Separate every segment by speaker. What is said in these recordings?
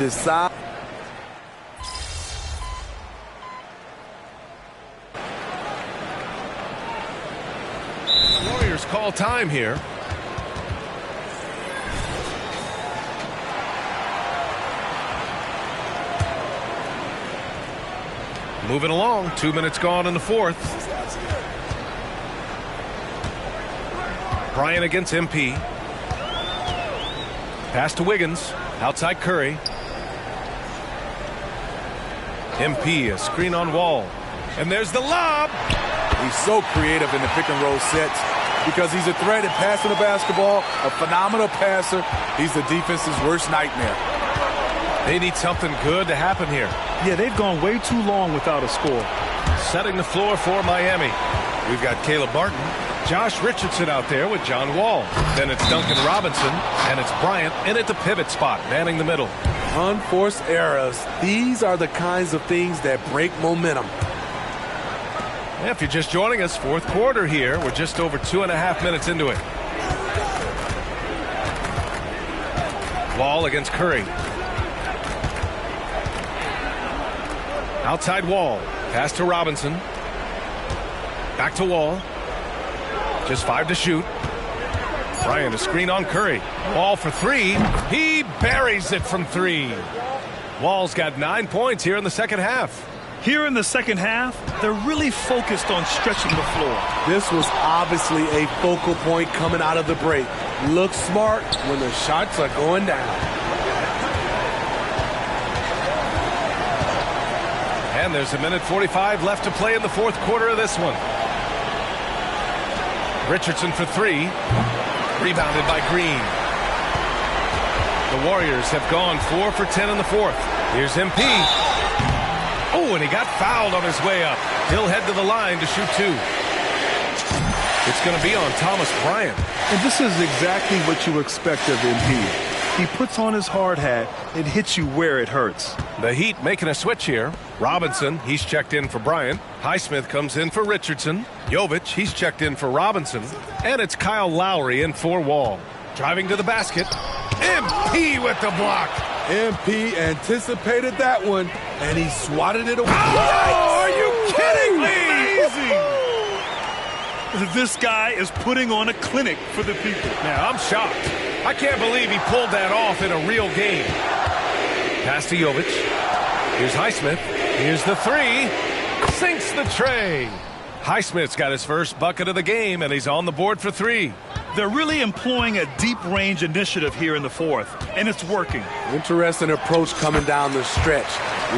Speaker 1: decide.
Speaker 2: The Warriors call time here. Moving along, 2 minutes gone in the fourth. Bryant against MP. Pass to Wiggins. Outside Curry. MP, a screen on Wall. And there's the lob.
Speaker 1: He's so creative in the pick and roll sets because he's a threat at passing the basketball, a phenomenal passer. He's the defense's worst nightmare.
Speaker 2: They need something good to happen here.
Speaker 3: Yeah, they've gone way too long without a score.
Speaker 2: Setting the floor for Miami. We've got Caleb Martin, Josh Richardson out there with John Wall. Then it's Duncan Robinson, and it's Bryant in at the pivot spot, manning the middle.
Speaker 1: Unforced errors. These are the kinds of things that break momentum.
Speaker 2: If you're just joining us, fourth quarter here. We're just over 2.5 minutes into it. Wall against Curry. Outside Wall. Pass to Robinson. Back to Wall. Just 5 to shoot. Bryant, a screen on Curry. Wall for 3. He buries it from 3. Wall's got 9 points here in the second half.
Speaker 3: Here in the second half, they're really focused on stretching the floor.
Speaker 1: This was obviously a focal point coming out of the break. Look smart when the shots are going down.
Speaker 2: And there's 1:45 left to play in the fourth quarter of this one. Richardson for 3. Rebounded by Green. The Warriors have gone 4 for 10 in the fourth. Here's MP. Oh, and he got fouled on his way up. He'll head to the line to shoot 2. It's going to be on Thomas Bryant.
Speaker 3: And this is exactly what you expect of MP. He puts on his hard hat and hits you where it hurts.
Speaker 2: The Heat making a switch here. Robinson, he's checked in for Bryant. Highsmith comes in for Richardson. Jovic, he's checked in for Robinson. And it's Kyle Lowry in for Wall. Driving to the basket. MP with the block.
Speaker 1: MP anticipated that one, and he swatted it away.
Speaker 2: Oh, are you kidding me?
Speaker 3: Amazing! This guy is putting on a clinic for the people.
Speaker 2: Now, I'm shocked. I can't believe he pulled that off in a real game. Pass to Jovic. Here's Highsmith. Here's the 3. Sinks the tray. Highsmith's got his first bucket of the game, and he's on the board for 3.
Speaker 3: They're really employing a deep-range initiative here in the fourth, and it's working.
Speaker 1: Interesting approach coming down the stretch,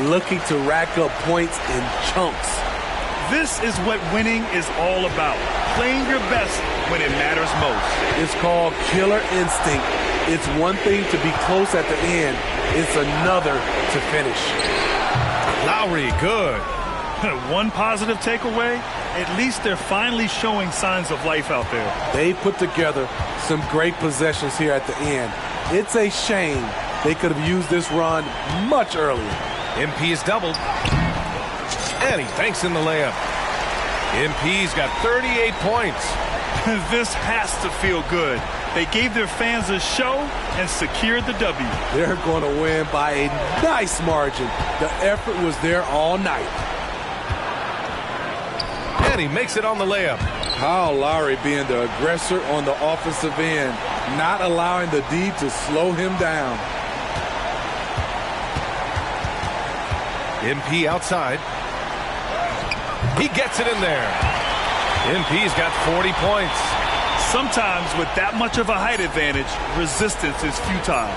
Speaker 1: looking to rack up points in chunks.
Speaker 3: This is what winning is all about, playing your best when it matters most.
Speaker 1: It's called killer instinct. It's one thing to be close at the end. It's another to finish.
Speaker 2: Lowry, good.
Speaker 3: One positive takeaway, at least they're finally showing signs of life out there.
Speaker 1: They put together some great possessions here at the end. It's a shame they could have used this run much earlier.
Speaker 2: MP is doubled. And he banks in the layup. MP's got 38 points.
Speaker 3: This has to feel good. They gave their fans a show and secured the W.
Speaker 1: They're going to win by a nice margin. The effort was there all night.
Speaker 2: And he makes it on the layup.
Speaker 1: Kyle Lowry being the aggressor on the offensive end, not allowing the D to slow him down.
Speaker 2: MP outside. He gets it in there. MP's got 40 points.
Speaker 3: Sometimes with that much of a height advantage, resistance is futile.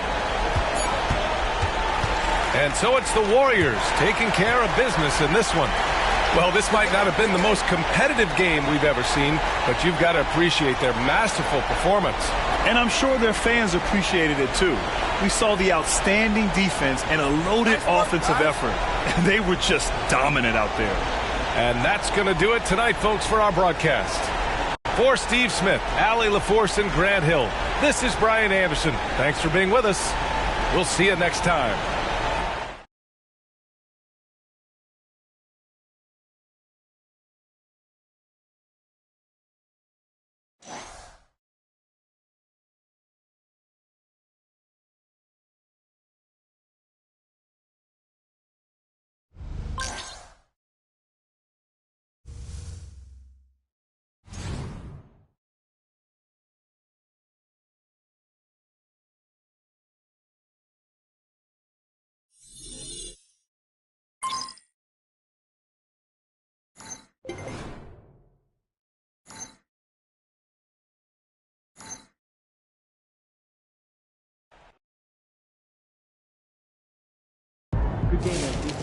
Speaker 2: And so it's the Warriors taking care of business in this one. Well, this might not have been the most competitive game we've ever seen, but you've got to appreciate their masterful performance.
Speaker 3: And I'm sure their fans appreciated it too. We saw the outstanding defense and a loaded offensive effort. And they were just dominant out there.
Speaker 2: And that's going to do it tonight, folks, for our broadcast. For Steve Smith, Allie LaForce, and Grant Hill, this is Brian Anderson. Thanks for being with us. We'll see you next time.
Speaker 4: Good game, MP.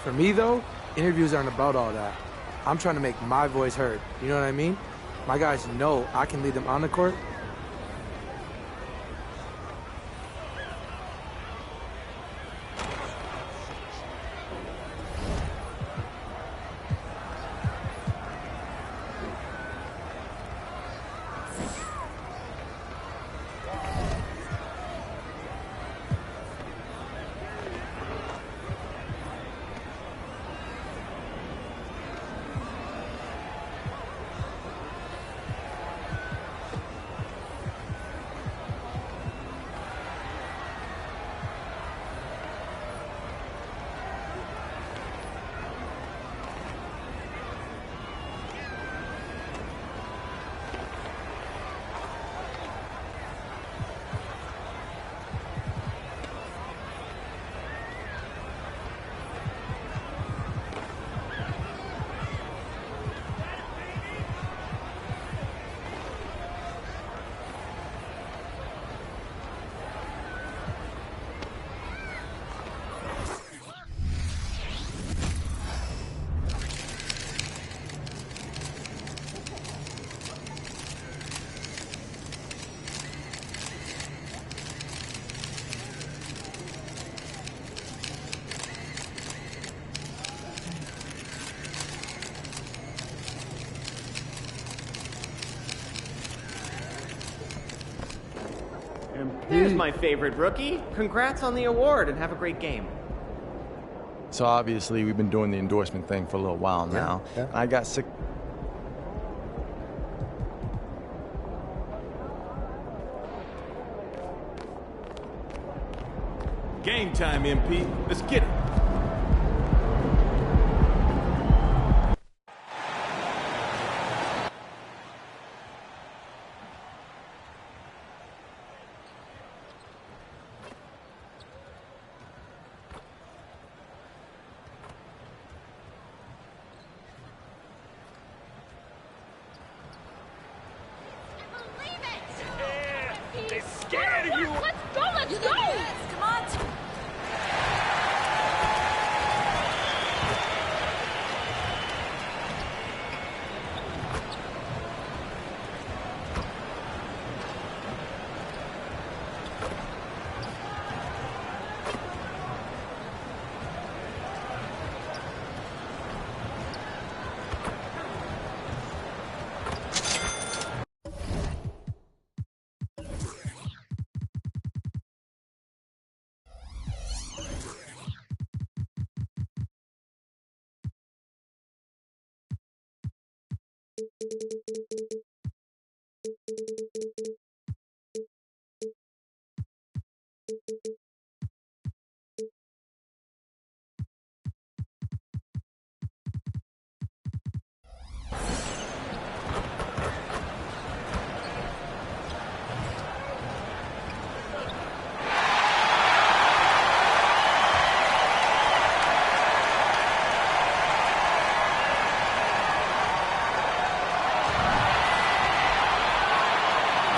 Speaker 5: For me, though, interviews aren't about all that. I'm trying to make my voice heard. You know what I mean? My guys know I can lead them on the court.
Speaker 4: There's my favorite rookie. Congrats on the award and have a great game.
Speaker 6: So obviously we've been doing the endorsement thing for a little while now.
Speaker 7: Yeah.
Speaker 6: I got sick.
Speaker 8: Game time, MP. Let's get it.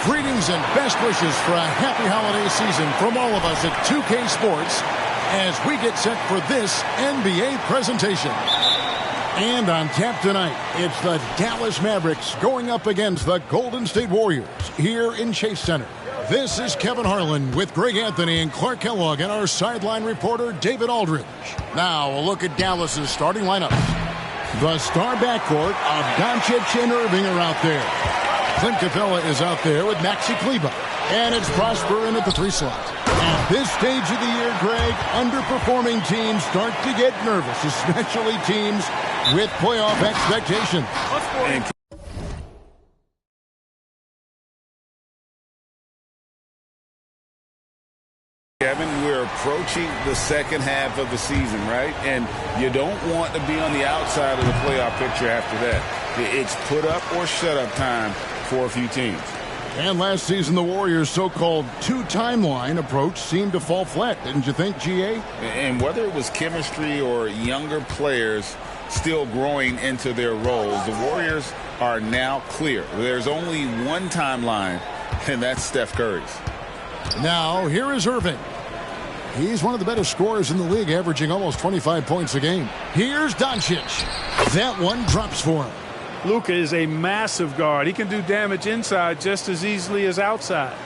Speaker 9: Greetings and best wishes for a happy holiday season from all of us at 2K Sports as we get set for this NBA presentation. And on tap tonight, it's the Dallas Mavericks going up against the Golden State Warriors here in Chase Center. This is Kevin Harlan with Greg Anthony and Clark Kellogg and our sideline reporter David Aldridge. Now a look at Dallas's starting lineup. The star backcourt of Doncic and Irving are out there. Clint Capella is out there with Maxi Kleber. And it's Prosper in at the 3 slot. At this stage of the year, Greg, underperforming teams start to get nervous, especially teams with playoff expectations.
Speaker 10: Kevin, we're approaching the second half of the season, right? And you don't want to be on the outside of the playoff picture after that. It's put up or shut up time for a few teams.
Speaker 9: And last season, the Warriors' so-called two-timeline approach seemed to fall flat, didn't you think, GA?
Speaker 10: And whether it was chemistry or younger players still growing into their roles, the Warriors are now clear. There's only one timeline, and that's Steph Curry's.
Speaker 9: Now, here is Irving. He's one of the better scorers in the league, averaging almost 25 points a game. Here's Doncic. That one drops for him.
Speaker 3: Luka is a massive guard. He can do damage inside just as easily as outside.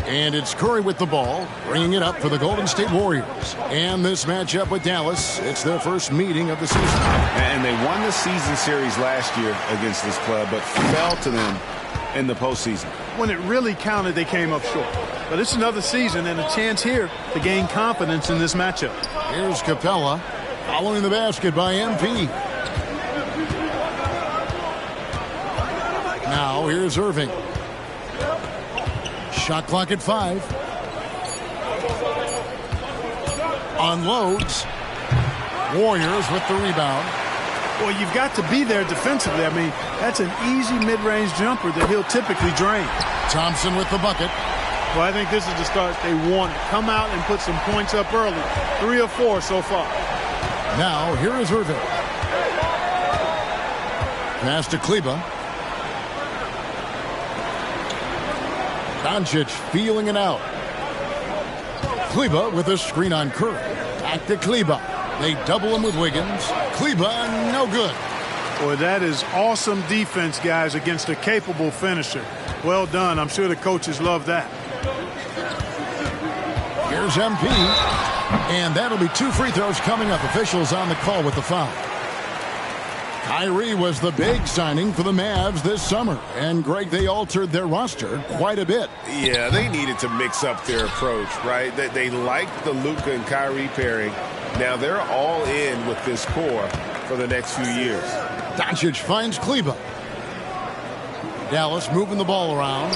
Speaker 9: And it's Curry with the ball, bringing it up for the Golden State Warriors. And this matchup with Dallas, it's their first meeting of the season.
Speaker 10: And they won the season series last year against this club, but fell to them in the postseason.
Speaker 3: When it really counted, they came up short. But it's another season and a chance here to gain confidence in this matchup.
Speaker 9: Here's Capella, following the basket by MP. Now, here's Irving. Shot clock at 5. Unloads. Warriors with the rebound.
Speaker 3: Well, you've got to be there defensively. I mean, that's an easy mid-range jumper that he'll typically drain.
Speaker 9: Thompson with the bucket.
Speaker 3: Well, I think this is the start they want. Come out and put some points up early. 3 or 4 so far.
Speaker 9: Now, here is Irving. Pass to Kleber. Doncic feeling it out. Kleber with a screen on Curry. Back to Kleber. They double him with Wiggins. Kleber, no good.
Speaker 3: Boy, that is awesome defense, guys, against a capable finisher. Well done. I'm sure the coaches love that.
Speaker 9: Here's MP. And that'll be 2 free throws coming up. Officials on the call with the foul. Kyrie was the big signing for the Mavs this summer. And, Greg, they altered their roster quite a bit.
Speaker 10: Yeah, they needed to mix up their approach, right? They liked the Luka and Kyrie pairing. Now they're all in with this core for the next few years.
Speaker 9: Doncic finds Kleber. Dallas moving the ball around.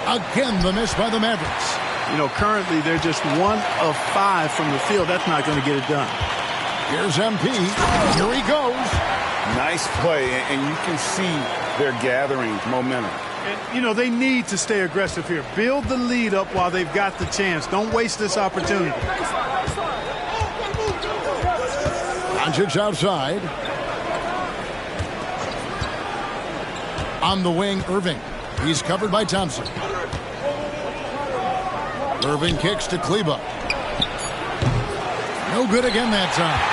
Speaker 9: Again, the miss by the Mavericks.
Speaker 3: You know, currently they're just 1 of 5 from the field. That's not going to get it done.
Speaker 9: Here's MP. Here he goes.
Speaker 10: Nice play, and you can see they're gathering momentum.
Speaker 3: And, you know, they need to stay aggressive here. Build the lead up while they've got the chance. Don't waste this opportunity.
Speaker 9: Doncic outside. On the wing, Irving. He's covered by Thompson. Irving kicks to Kleber. No good again that time.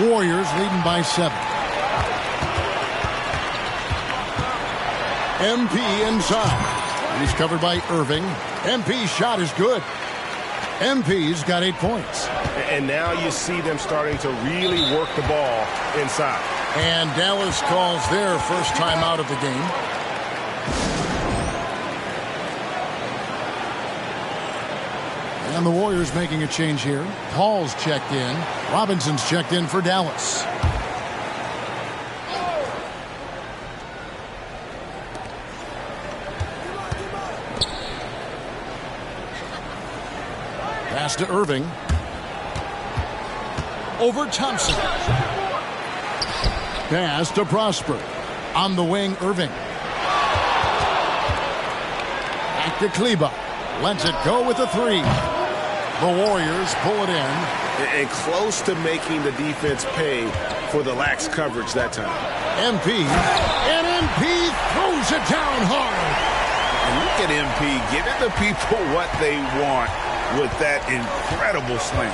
Speaker 9: Warriors leading by 7. MP inside. He's covered by Irving. MP's shot is good. MP's got 8 points.
Speaker 2: And now you see them starting to really work the ball inside.
Speaker 9: And Dallas calls their first time out of the game. And the Warriors making a change here. Paul's checked in. Robinson's checked in for Dallas. Pass to Irving. Over Thompson. Pass to Prosper. On the wing, Irving. Back to Kleber. Lets it go with a 3. The Warriors pull it in.
Speaker 10: And close to making the defense pay for the lax coverage that time.
Speaker 9: MP. And MP throws it down hard.
Speaker 10: And look at MP giving the people what they want with that incredible slam.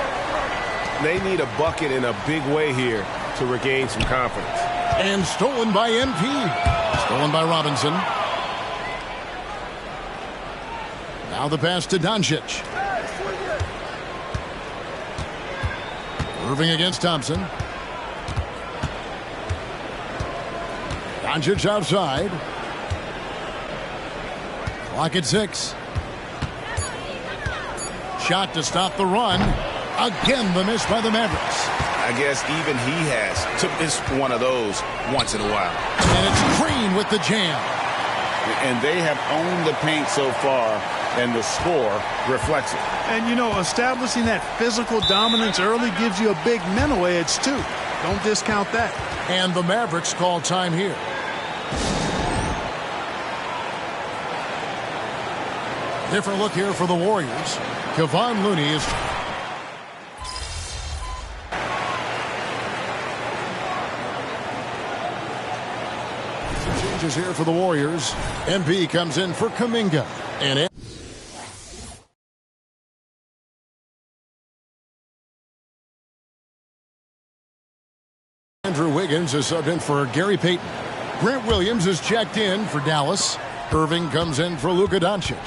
Speaker 2: They need a bucket in a big way here to regain some confidence.
Speaker 9: And stolen by MP. Stolen by Robinson. Now the pass to Doncic. Irving against Thompson. Doncic outside. Clock at 6. Shot to stop the run. Again, the miss by the Mavericks.
Speaker 10: I guess even he has to miss one of those once in a while.
Speaker 9: And it's Green with the jam.
Speaker 10: And they have owned the paint so far, and the score reflects it.
Speaker 3: And, you know, establishing that physical dominance early gives you a big mental edge, too. Don't discount that.
Speaker 9: And the Mavericks call time here. Different look here for the Warriors. Kevon Looney is... Changes here for the Warriors. MP comes in for Kuminga. And Andrew Wiggins is subbed in for Gary Payton. Grant Williams is checked in for Dallas. Irving comes in for Luka Doncic.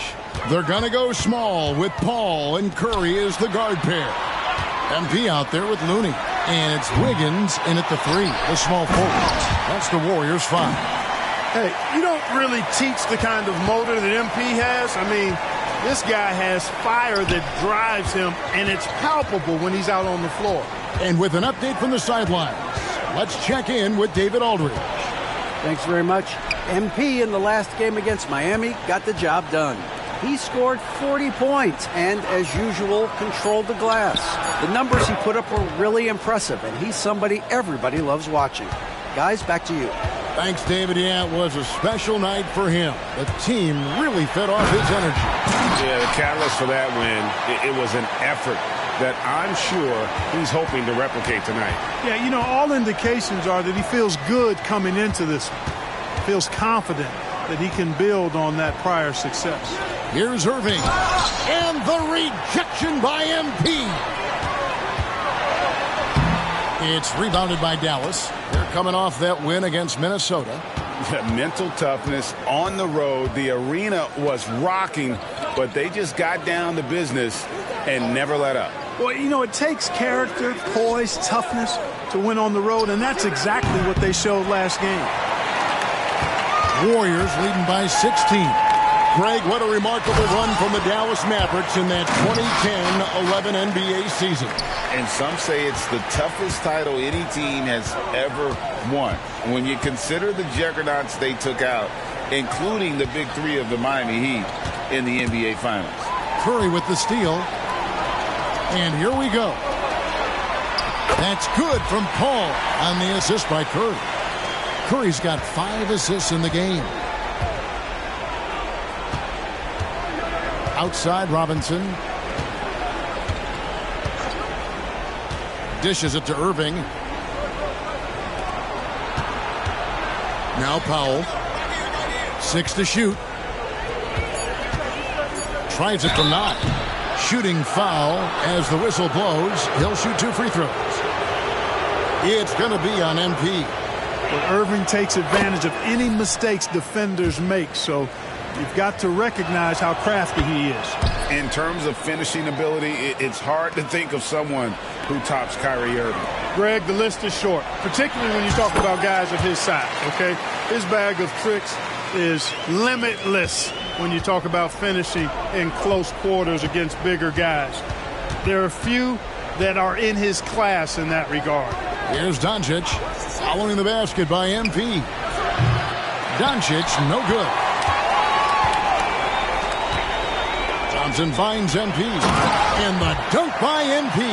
Speaker 9: They're going to go small with Paul and Curry as the guard pair. MP out there with Looney. And it's Wiggins in at the 3, the small forward. That's the Warriors' 5.
Speaker 3: Hey, you don't really teach the kind of motor that MP has. I mean, this guy has fire that drives him, and it's palpable when he's out on the floor.
Speaker 9: And with an update from the sidelines, let's check in with David Aldridge.
Speaker 7: Thanks very much. MP in the last game against Miami got the job done. He scored 40 points and, as usual, controlled the glass. The numbers he put up were really impressive, and he's somebody everybody loves watching. Guys, back to you.
Speaker 9: Thanks, David. Yeah, it was a special night for him. The team really fed off his energy.
Speaker 10: Yeah, the catalyst for that win, it was an effort that I'm sure he's hoping to replicate tonight.
Speaker 3: Yeah, you know, all indications are that he feels good coming into this one. Feels confident that he can build on that prior success.
Speaker 9: Here's Irving. And the rejection by MP. It's rebounded by Dallas. They're coming off that win against Minnesota.
Speaker 10: Mental toughness on the road. The arena was rocking, but they just got down to business and never let up.
Speaker 3: Well, you know, it takes character, poise, toughness to win on the road, and that's exactly what they showed last game.
Speaker 9: Warriors leading by 16. Greg, what a remarkable run from the Dallas Mavericks in that 2010-11 NBA season.
Speaker 10: And some say it's the toughest title any team has ever won. When you consider the juggernauts they took out, including the big three of the Miami Heat in the NBA Finals.
Speaker 9: Curry with the steal. And here we go. That's good from Paul on the assist by Curry. Curry's got 5 assists in the game. Outside Robinson. Dishes it to Irving. Now Powell. 6 to shoot. Tries it from 9. Shooting foul as the whistle blows. He'll shoot 2 free throws. It's going to be on MP.
Speaker 3: Well, Irving takes advantage of any mistakes defenders make, so you've got to recognize how crafty he is.
Speaker 10: In terms of finishing ability, it's hard to think of someone who tops Kyrie Irving.
Speaker 3: Greg, the list is short, particularly when you talk about guys of his size, okay? His bag of tricks is limitless when you talk about finishing in close quarters against bigger guys. There are few that are in his class in that regard.
Speaker 9: Here's Doncic following the basket by MP. Doncic, no good. Johnson finds MP. And the dunk by MP.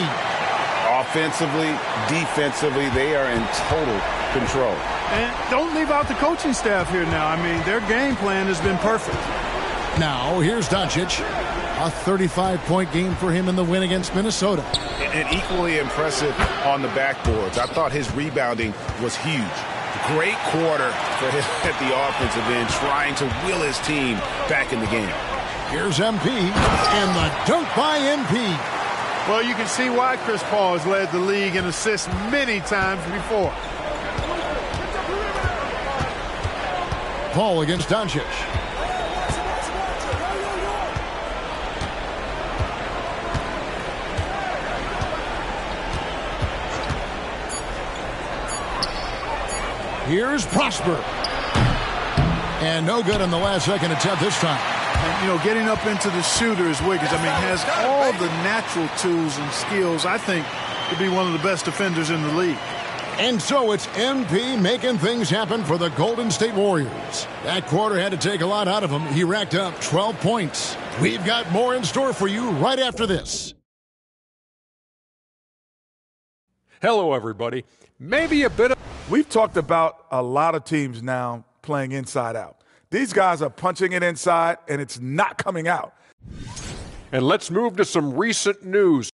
Speaker 10: Offensively, defensively, they are in total control.
Speaker 3: And don't leave out the coaching staff here now. I mean, their game plan has been perfect.
Speaker 9: Now, here's Doncic. A 35-point game for him in the win against Minnesota.
Speaker 10: And equally impressive on the backboards. I thought his rebounding was huge. Great quarter for him at the offensive end, trying to will his team back in the game.
Speaker 9: Here's MP, and the dunk by MP.
Speaker 3: Well, you can see why Chris Paul has led the league in assists many times before.
Speaker 9: Paul against Doncic. Here's Prosper. And no good on the last second attempt this time.
Speaker 3: And, you know, getting up into the shooter is Wiggins. I mean, has all the natural tools and skills, I think, to be one of the best defenders in the league.
Speaker 9: And so it's MP making things happen for the Golden State Warriors. That quarter had to take a lot out of him. He racked up 12 points. We've got more in store for you right after this.
Speaker 11: Hello, everybody. Maybe a bit of...
Speaker 1: We've talked about a lot of teams now playing inside out. These guys are punching it inside, and it's not coming out.
Speaker 11: And let's move to some recent news.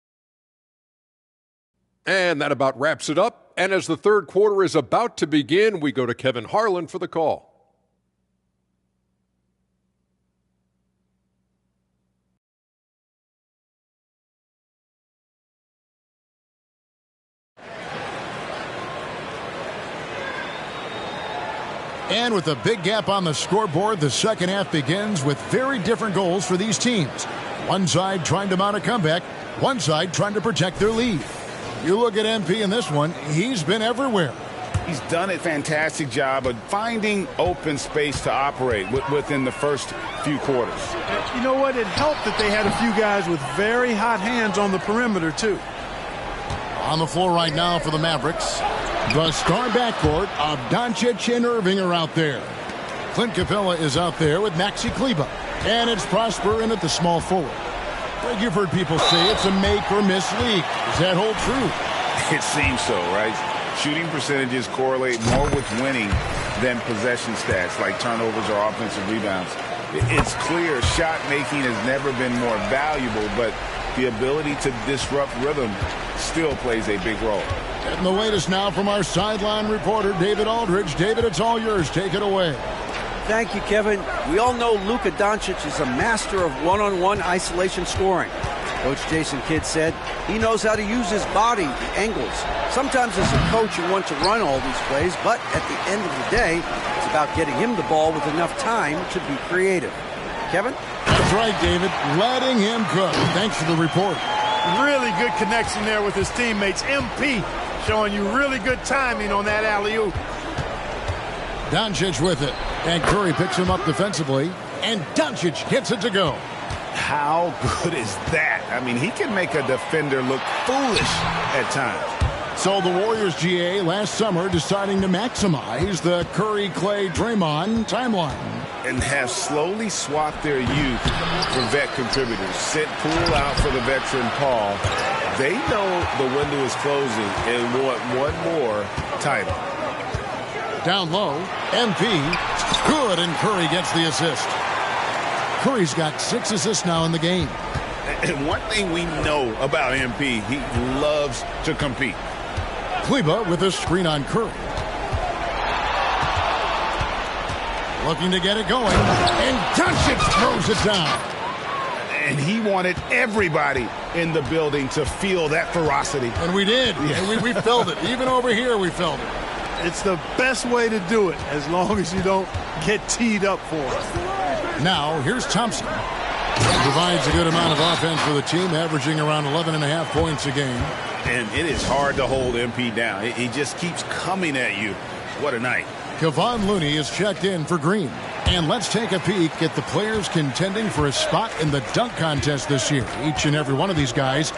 Speaker 11: And that about wraps it up. And as the third quarter is about to begin, we go to Kevin Harlan for the call.
Speaker 9: And with a big gap on the scoreboard, the second half begins with very different goals for these teams. One side trying to mount a comeback, one side trying to protect their lead. You look at MP in this one, he's been everywhere.
Speaker 10: He's done a fantastic job of finding open space to operate within the first few quarters.
Speaker 3: You know what? It helped that they had a few guys with very hot hands on the perimeter, too.
Speaker 9: On the floor right now for the Mavericks. The star backcourt of Doncic and Irving are out there. Clint Capella is out there with Maxi Kleber. And it's Prosper in at the small forward. Well, you've heard people say it's a make-or-miss league. Does that hold true?
Speaker 10: It seems so, right? Shooting percentages correlate more with winning than possession stats like turnovers or offensive rebounds. It's clear shot making has never been more valuable, but the ability to disrupt rhythm still plays a big role.
Speaker 9: And the latest now from our sideline reporter, David Aldridge. David, it's all yours. Take it away.
Speaker 7: Thank you, Kevin. We all know Luka Doncic is a master of one-on-one isolation scoring. Coach Jason Kidd said he knows how to use his body, the angles. Sometimes as a coach you want to run all these plays, but at the end of the day, it's about getting him the ball with enough time to be creative. Kevin?
Speaker 9: That's right, David. Letting him cook. Thanks for the report.
Speaker 3: Really good connection there with his teammates. MP showing you really good timing on that alley-oop.
Speaker 9: Doncic with it. And Curry picks him up defensively. And Doncic hits it to go.
Speaker 10: How good is that? I mean, he can make a defender look foolish at times.
Speaker 9: So the Warriors GA last summer deciding to maximize the Curry, Clay, Draymond timeline.
Speaker 10: And have slowly swapped their youth for vet contributors. Sent Poole out for the veteran Paul. They know the window is closing and want one more title.
Speaker 9: Down low, MP. Good, and Curry gets the assist. Curry's got 6 assists now in the game.
Speaker 10: And one thing we know about MP, he loves to compete.
Speaker 9: Kleber with a screen on Curry. Looking to get it going. And Doncic throws it down.
Speaker 10: And he wanted everybody in the building to feel that ferocity.
Speaker 9: And we did. Yeah. And we felt it. Even over here, we felt it.
Speaker 3: It's the best way to do it, as long as you don't get teed up for it.
Speaker 9: Now, here's Thompson. Provides a good amount of offense for the team, averaging around 11.5 points a game.
Speaker 10: And it is hard to hold MP down. He just keeps coming at you. What a night.
Speaker 9: Kevon Looney is checked in for Green. And let's take a peek at the players contending for a spot in the dunk contest this year. Each and every one of these guys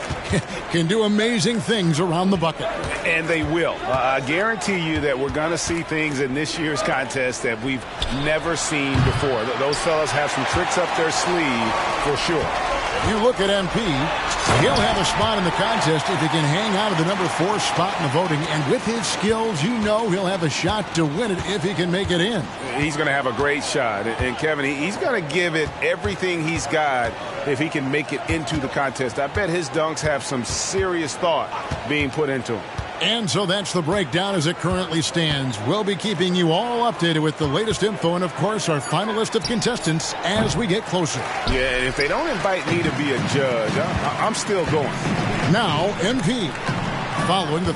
Speaker 9: can do amazing things around the bucket.
Speaker 10: And they will. I guarantee you that we're going to see things in this year's contest that we've never seen before. Those fellas have some tricks up their sleeve for sure.
Speaker 9: You look at MP, he'll have a spot in the contest if he can hang out of the number 4 spot in the voting. And with his skills, you know he'll have a shot to win it if he can make it in.
Speaker 10: He's going to have a great shot. And Kevin, he's going to give it everything he's got if he can make it into the contest. I bet his dunks have some serious thought being put into them.
Speaker 9: And so that's the breakdown as it currently stands. We'll be keeping you all updated with the latest info and, of course, our final list of contestants as we get closer.
Speaker 10: Yeah, if they don't invite me to be a judge, I'm still going.
Speaker 9: Now, MP. Following the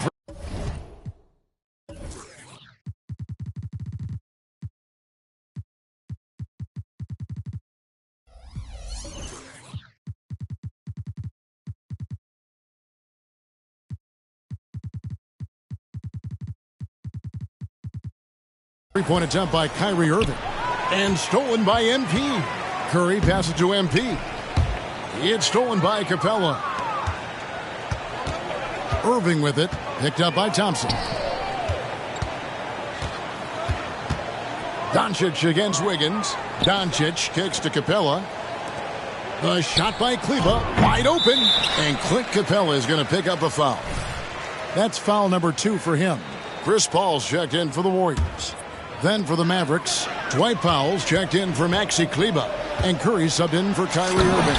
Speaker 9: 3-point attempt by Kyrie Irving. And stolen by MP. Curry passes to MP. It's stolen by Capella. Irving with it. Picked up by Thompson. Doncic against Wiggins. Doncic kicks to Capella. The shot by Kleber. Wide open. And Clint Capella is going to pick up a foul. That's foul number 2 for him. Chris Paul's checked in for the Warriors. Then for the Mavericks, Dwight Powell's checked in for Maxi Kleber. And Curry subbed in for Kyrie Irving.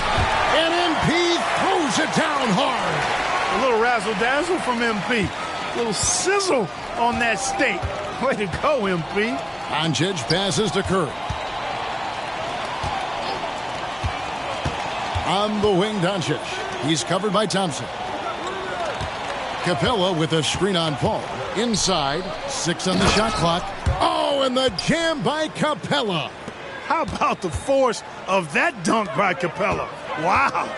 Speaker 9: And MP throws it down hard.
Speaker 3: A little razzle-dazzle from MP. A little sizzle on that steak. Way to go, MP.
Speaker 9: Doncic passes to Curry. On the wing, Doncic. He's covered by Thompson. Capella with a screen on Paul. Inside, 6 on the shot clock. Oh, and the jam by Capella.
Speaker 3: How about the force of that dunk by Capella? Wow.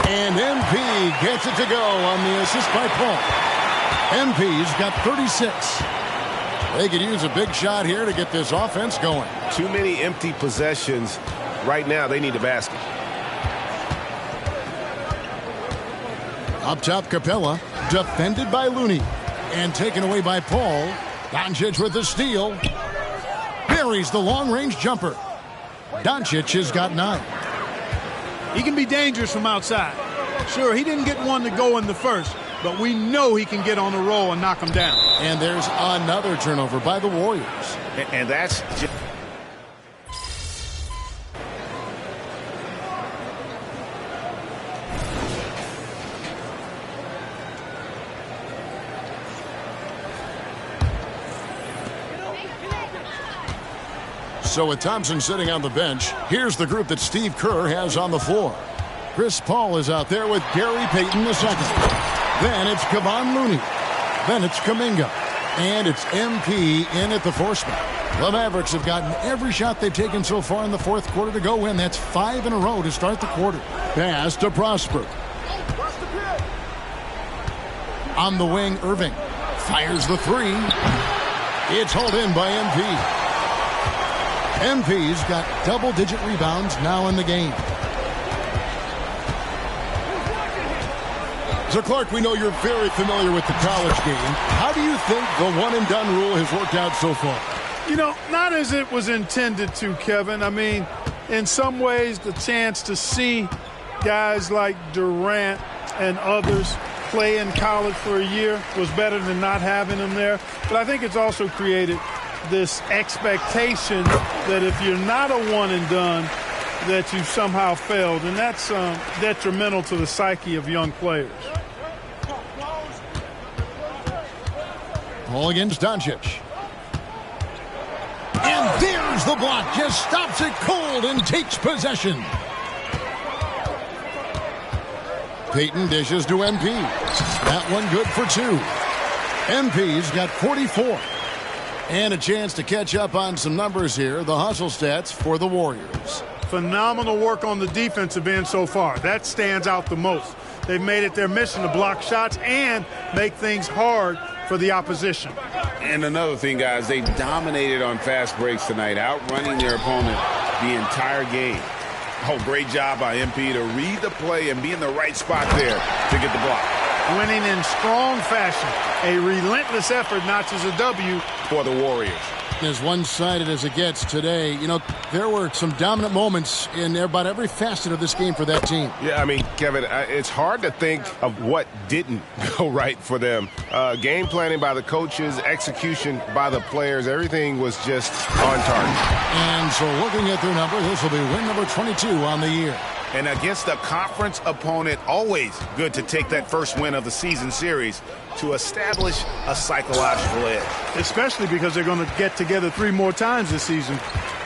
Speaker 9: And MP gets it to go on the assist by Paul. MP's got 36. They could use a big shot here to get this offense going.
Speaker 10: Too many empty possessions. Right now, they need a basket.
Speaker 9: Up top, Capella, defended by Looney. And taken away by Paul. Doncic with the steal. Buries the long-range jumper. Doncic has got 9.
Speaker 3: He can be dangerous from outside. Sure, he didn't get one to go in the first, but we know he can get on the roll and knock him down.
Speaker 9: And there's another turnover by the Warriors.
Speaker 10: And that's just...
Speaker 9: So with Thompson sitting on the bench, here's the group that Steve Kerr has on the floor. Chris Paul is out there with Gary Payton II. Then it's Kevon Looney. Then it's Kuminga. And it's MP in at the 4 spot. The Mavericks have gotten every shot they've taken so far in the 4th quarter to go in. That's 5 in a row to start the quarter. Pass to Prosper. On the wing, Irving fires the three. It's hauled in by MP. MP's got double-digit rebounds now in the game. So, Clark, we know you're very familiar with the college game. How do you think the one-and-done rule has worked out so far?
Speaker 3: You know, not as it was intended to, Kevin. I mean, in some ways, the chance to see guys like Durant and others play in college for a year was better than not having them there. But I think it's also created this expectation that if you're not a one-and-done, that you somehow failed. And that's detrimental to the psyche of young players.
Speaker 9: Ball against Doncic. And there's the block. Just stops it cold and takes possession. Peyton dishes to MP. That one good for two. MP's got 44. And a chance to catch up on some numbers here. The hustle stats for the Warriors.
Speaker 3: Phenomenal work on the defensive end so far. That stands out the most. They've made it their mission to block shots and make things hard for the opposition.
Speaker 10: And another thing, guys, they dominated on fast breaks tonight, outrunning their opponent the entire game. Oh, great job by MP to read the play and be in the right spot there to get the block.
Speaker 3: Winning in strong fashion. A relentless effort notches a W
Speaker 10: for the Warriors.
Speaker 9: As one-sided as it gets today, you know, there were some dominant moments in about every facet of this game for that team.
Speaker 2: Yeah, I mean, Kevin, it's hard to think of what didn't go right for them. Game planning by the coaches, execution by the players, everything was just on target.
Speaker 9: And so looking at their numbers, this will be win number 22 on the year.
Speaker 10: And against a conference opponent, always good to take that first win of the season series to establish a psychological edge.
Speaker 3: Especially because they're going to get together 3 more times this season.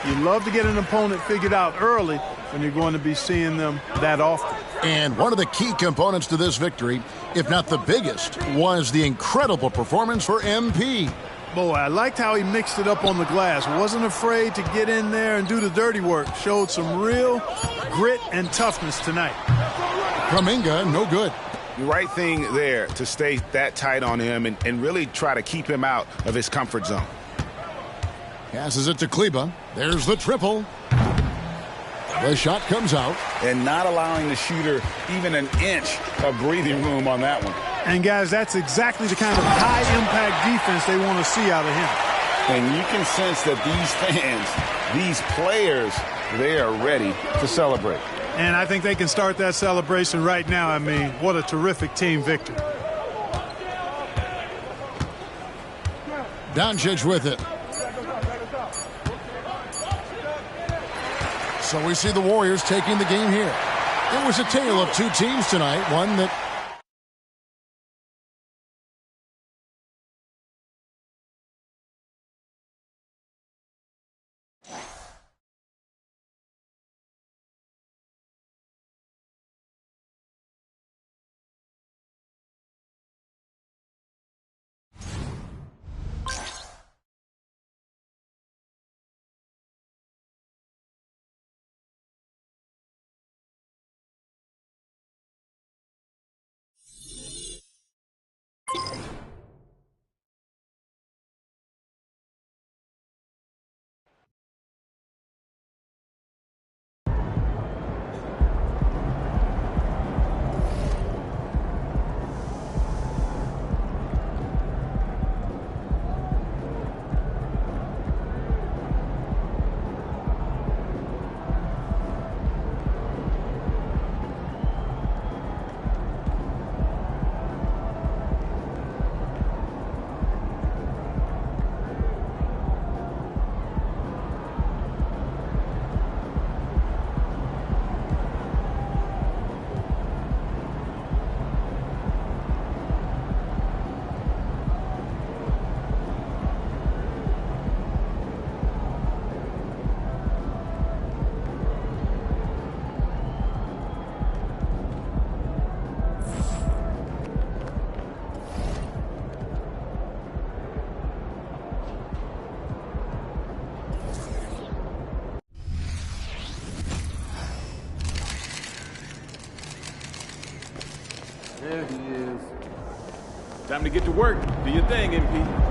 Speaker 3: You love to get an opponent figured out early when you're going to be seeing them that often.
Speaker 9: And one of the key components to this victory, if not the biggest, was the incredible performance for MP.
Speaker 3: Boy, I liked how he mixed it up on the glass. Wasn't afraid to get in there and do the dirty work. Showed some real grit and toughness tonight.
Speaker 9: Kuminga, no good.
Speaker 10: The right thing there to stay that tight on him and really try to keep him out of his comfort zone.
Speaker 9: Passes it to Kleba. There's the triple. The shot comes out.
Speaker 10: And not allowing the shooter even an inch of breathing room on that one.
Speaker 3: And, guys, that's exactly the kind of high-impact defense they want to see out of him.
Speaker 10: And you can sense that these fans, these players, they are ready to celebrate.
Speaker 3: And I think they can start that celebration right now. I mean, what a terrific team victory.
Speaker 9: Doncic with it. So we see the Warriors taking the game here. It was a tale of two teams tonight, one that
Speaker 8: Time to get to work. Do your thing, MP.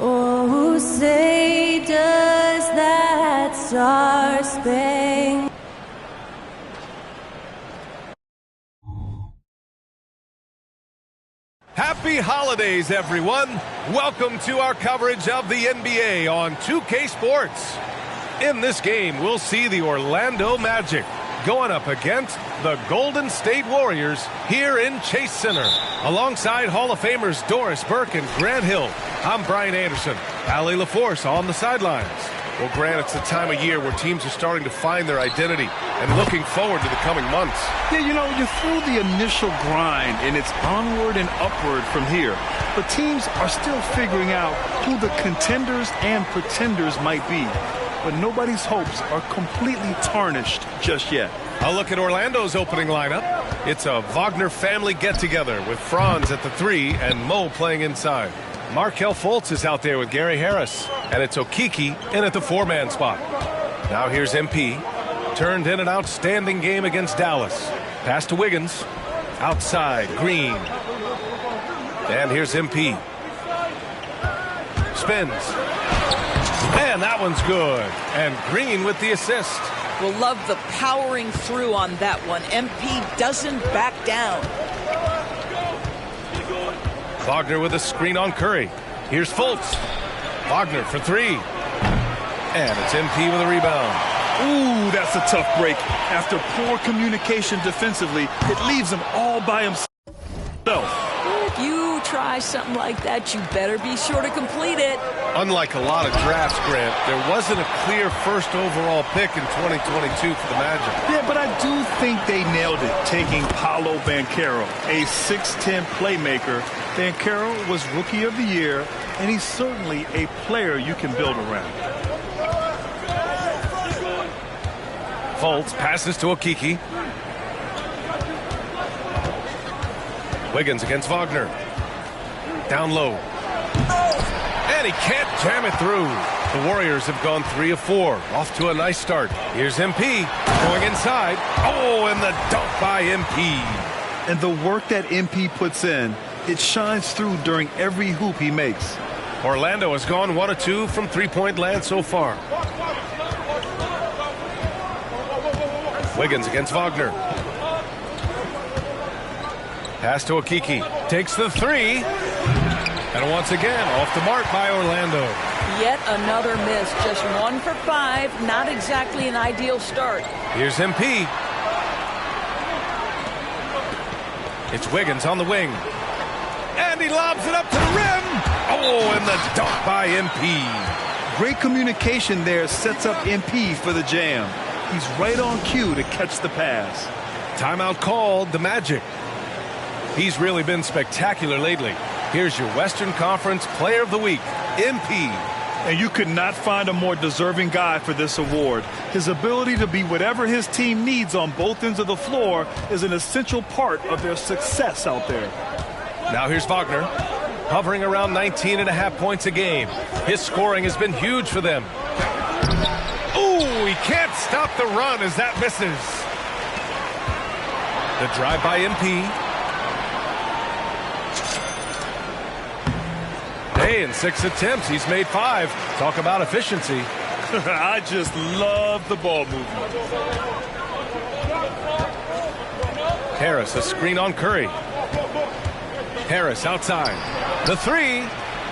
Speaker 12: Oh, say does that star-spangled
Speaker 2: Happy holidays, everyone. Welcome to our coverage of the NBA on 2K Sports. In this game, we'll see the Orlando Magic going up against the Golden State Warriors here in Chase Center. Alongside Hall of Famers Doris Burke and Grant Hill, I'm Brian Anderson. Allie LaForce on the sidelines. Well, Grant, it's the time of year where teams are starting to find their identity and looking forward to the coming months.
Speaker 13: Yeah, you know, you're through the initial grind, and it's onward and upward from here. But teams are still figuring out who the contenders and pretenders might be. But nobody's hopes are completely tarnished just yet.
Speaker 2: A look at Orlando's opening lineup. It's a Wagner family get-together with Franz at the 3 and Mo playing inside. Markelle Fultz is out there with Gary Harris, and it's Okeke in at the 4-man spot. Now here's MP. Turned in an outstanding game against Dallas. Pass to Wiggins. Outside, Green. And here's MP. Spins. And that one's good. And Green with the assist.
Speaker 14: We'll love the powering through on that one. MP doesn't back down.
Speaker 2: Wagner with a screen on Curry. Here's Fultz. Wagner for 3. And it's MP with a rebound.
Speaker 13: Ooh, that's a tough break. After poor communication defensively, it leaves him all by himself.
Speaker 14: If you try something like that, you better be sure to complete it.
Speaker 2: Unlike a lot of drafts, Grant, there wasn't a clear first overall pick in 2022 for the Magic.
Speaker 13: Yeah, but I do think they nailed it, taking Paolo Banchero, a 6'10 playmaker. Banchero was Rookie of the Year, and he's certainly a player you can build around.
Speaker 2: Fultz passes to Okeke. Wiggins against Wagner. Down low. And he can't jam it through. The Warriors have gone 3 of 4. Off to a nice start. Here's MP going inside. Oh, and the dunk by MP.
Speaker 13: And the work that MP puts in, it shines through during every hoop he makes.
Speaker 2: Orlando has gone 1 of 2 from three-point land so far. Wiggins against Wagner. Pass to Okeke. Takes the 3. And once again, off the mark by Orlando.
Speaker 14: Yet another miss. Just 1 for 5. Not exactly an ideal start.
Speaker 2: Here's MP. It's Wiggins on the wing. And he lobs it up to the rim. Oh, and the dunk by MP.
Speaker 13: Great communication there sets up MP for the jam. He's right on cue to catch the pass.
Speaker 2: Timeout called, the Magic. He's really been spectacular lately. Here's your Western Conference Player of the Week, MP.
Speaker 13: And you could not find a more deserving guy for this award. His ability to be whatever his team needs on both ends of the floor is an essential part of their success out there.
Speaker 2: Now here's Wagner, hovering around 19.5 points a game. His scoring has been huge for them. Ooh, he can't stop the run as that misses. The drive by MP. Hey, in 6 attempts, he's made 5. Talk about efficiency.
Speaker 13: I just love the ball movement.
Speaker 2: Harris, a screen on Curry. Harris outside. The 3.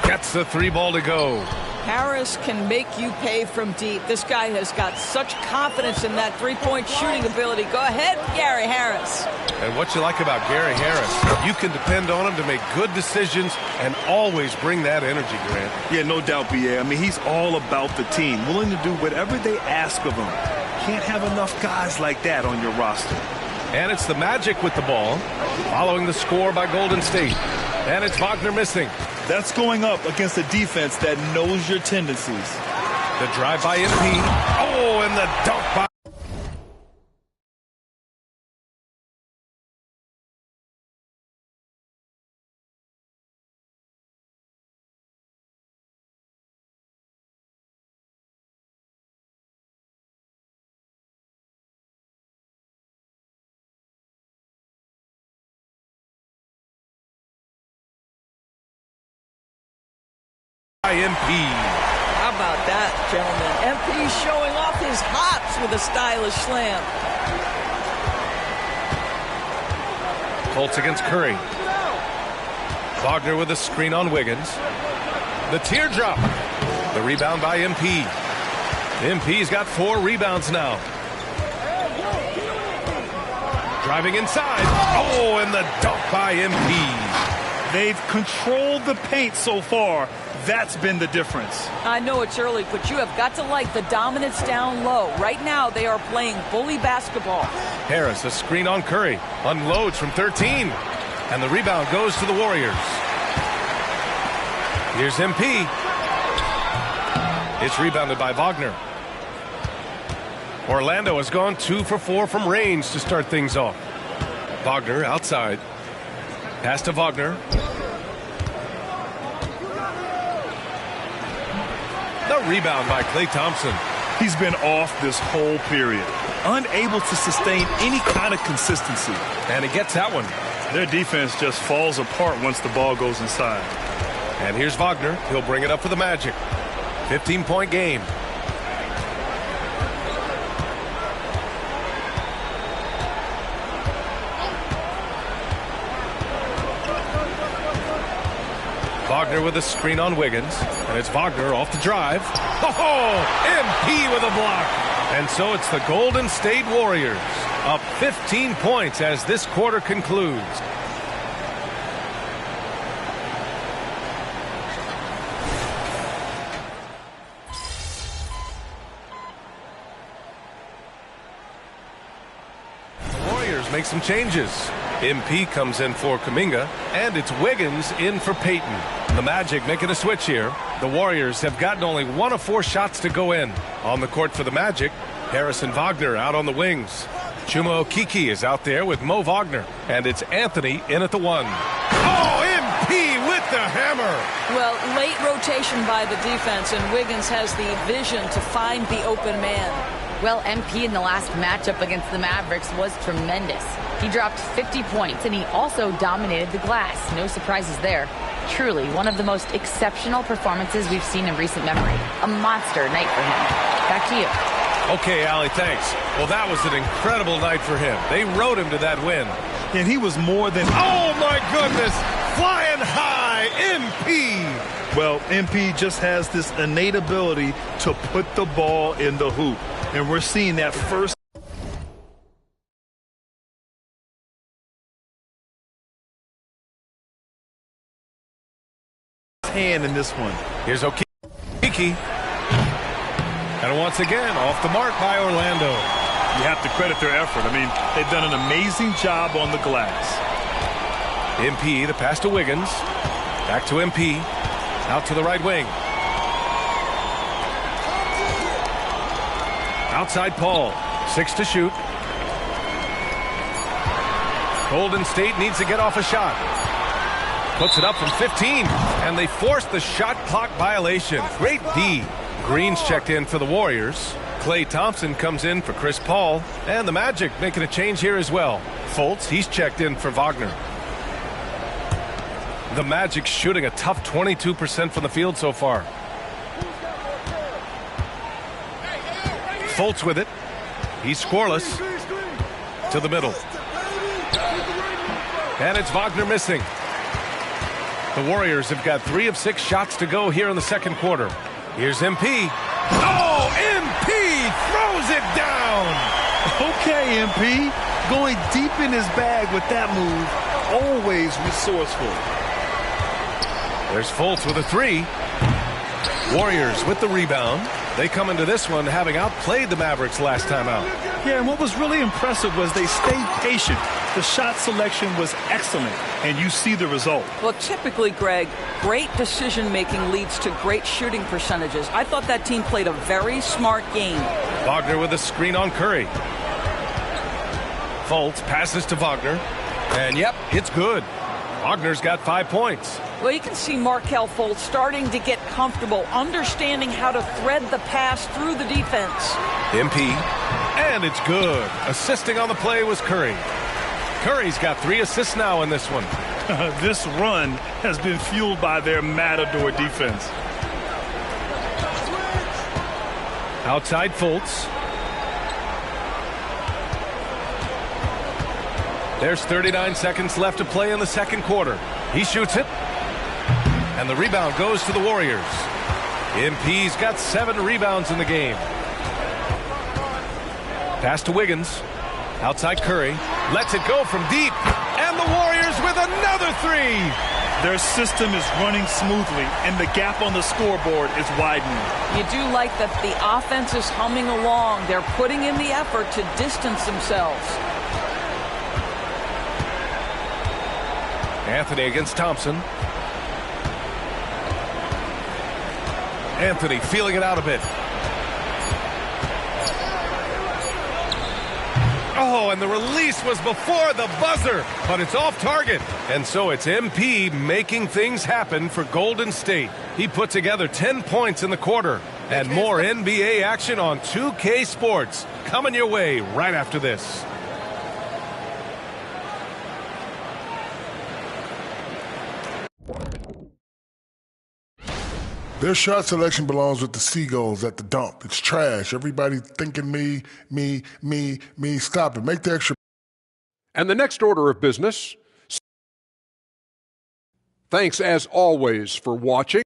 Speaker 2: Gets the 3 ball to go.
Speaker 14: Harris can make you pay from deep. This guy has got such confidence in that three-point shooting ability. Go ahead, Gary Harris.
Speaker 2: And what you like about Gary Harris, you can depend on him to make good decisions and always bring that energy, Grant.
Speaker 13: Yeah, no doubt, B.A. I mean, he's all about the team, willing to do whatever they ask of him. Can't have enough guys like that on your roster.
Speaker 2: And it's the Magic with the ball, following the score by Golden State. And it's Wagner missing.
Speaker 13: That's going up against a defense that knows your tendencies.
Speaker 2: The drive by MP. Oh, and the dunk by... MP.
Speaker 14: How about that, gentlemen? MP showing off his hops with a stylish slam.
Speaker 2: Colts against Curry. Wagner with a screen on Wiggins. The teardrop. The rebound by MP. MP's got 4 rebounds now. Driving inside. Oh, and the dunk by MP.
Speaker 13: They've controlled the paint so far. That's been the difference.
Speaker 14: I know it's early, but you have got to like the dominance down low. Right now, they are playing bully basketball.
Speaker 2: Harris, a screen on Curry. Unloads from 13. And the rebound goes to the Warriors. Here's MP. It's rebounded by Wagner. Orlando has gone 2 for 4 from range to start things off. Wagner outside. Pass to Wagner. The rebound by Klay Thompson.
Speaker 13: He's been off this whole period. Unable to sustain any kind of consistency.
Speaker 2: And he gets that one.
Speaker 13: Their defense just falls apart once the ball goes inside.
Speaker 2: And here's Wagner. He'll bring it up for the Magic. 15-point game. Wagner with a screen on Wiggins. And it's Wagner off the drive. Oh, MP with a block. And so it's the Golden State Warriors up 15 points as this quarter concludes. The Warriors make some changes. MP comes in for Kuminga, and it's Wiggins in for Payton. The Magic making a switch here. The Warriors have gotten only 1 of 4 shots to go in. On the court for the Magic, Harrison Wagner out on the wings. Chuma Okeke is out there with Mo Wagner, and it's Anthony in at the 1. Oh, MP with the hammer!
Speaker 14: Well, late rotation by the defense, and Wiggins has the vision to find the open man.
Speaker 15: Well, MP in the last matchup against the Mavericks was tremendous. He dropped 50 points, and he also dominated the glass. No surprises there. Truly, one of the most exceptional performances we've seen in recent memory. A monster night for him. Back to you.
Speaker 2: Okay, Allie, thanks. Well, that was an incredible night for him. They rode him to that win.
Speaker 13: And he was more than...
Speaker 2: Oh, my goodness! Flying high, MP!
Speaker 13: Well, MP just has this innate ability to put the ball in the hoop. And we're seeing that first hand in this one.
Speaker 2: Here's Okeke. And once again, off the mark by Orlando.
Speaker 13: You have to credit their effort. I mean, they've done an amazing job on the glass.
Speaker 2: MP, the pass to Wiggins. Back to MP. Out to the right wing. Outside Paul. 6 to shoot. Golden State needs to get off a shot. Puts it up from 15. And they force the shot clock violation. Great D. Green's checked in for the Warriors. Klay Thompson comes in for Chris Paul. And the Magic making a change here as well. Fultz, he's checked in for Wagner. The Magic shooting a tough 22% from the field so far. Fultz with it. He's scoreless. To the middle. And it's Wagner missing. The Warriors have got 3 of 6 shots to go here in the second quarter. Here's MP. Oh, MP throws it down.
Speaker 13: Okay, MP. Going deep in his bag with that move. Always resourceful.
Speaker 2: There's Fultz with a 3. Warriors with the rebound. They come into this one having outplayed the Mavericks last time out.
Speaker 13: Yeah, and what was really impressive was they stayed patient. The shot selection was excellent, and you see the result.
Speaker 14: Well, typically, Greg, great decision-making leads to great shooting percentages. I thought that team played a very smart game.
Speaker 2: Wagner with a screen on Curry. Fultz passes to Wagner. And, yep, it's good. Wagner's got 5 points.
Speaker 14: Well, you can see Markelle Fultz starting to get comfortable, understanding how to thread the pass through the defense.
Speaker 2: MP, and it's good. Assisting on the play was Curry. Curry's got 3 assists now in this one.
Speaker 13: This run has been fueled by their Matador defense.
Speaker 2: Outside Fultz. There's 39 seconds left to play in the second quarter. He shoots it. And the rebound goes to the Warriors. MP's got 7 rebounds in the game. Pass to Wiggins. Outside Curry. Lets it go from deep. And the Warriors with another 3.
Speaker 13: Their system is running smoothly, and the gap on the scoreboard is widening.
Speaker 14: You do like that the offense is humming along. They're putting in the effort to distance themselves.
Speaker 2: Anthony against Thompson. Anthony feeling it out a bit. Oh, and the release was before the buzzer, but it's off target. And so it's MP making things happen for Golden State. He put together 10 points in the quarter. And more NBA action on 2K Sports coming your way right after this.
Speaker 16: Their shot selection belongs with the Seagulls at the dump. It's trash. Everybody thinking me. Stop it. Make the extra.
Speaker 11: And the next order of business. Thanks as always for watching.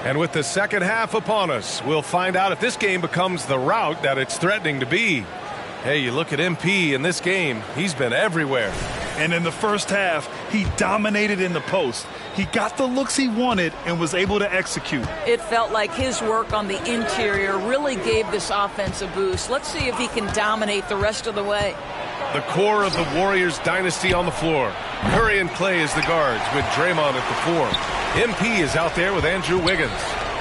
Speaker 2: And with the second half upon us, we'll find out if this game becomes the rout that it's threatening to be. Hey, you look at MP in this game, he's been everywhere.
Speaker 13: And in the first half, he dominated in the post. He got the looks he wanted and was able to execute.
Speaker 14: It felt like his work on the interior really gave this offense a boost. Let's see if he can dominate the rest of the way.
Speaker 2: The core of the Warriors dynasty on the floor. Curry and Clay as the guards with Draymond at the 4. MP is out there with Andrew Wiggins.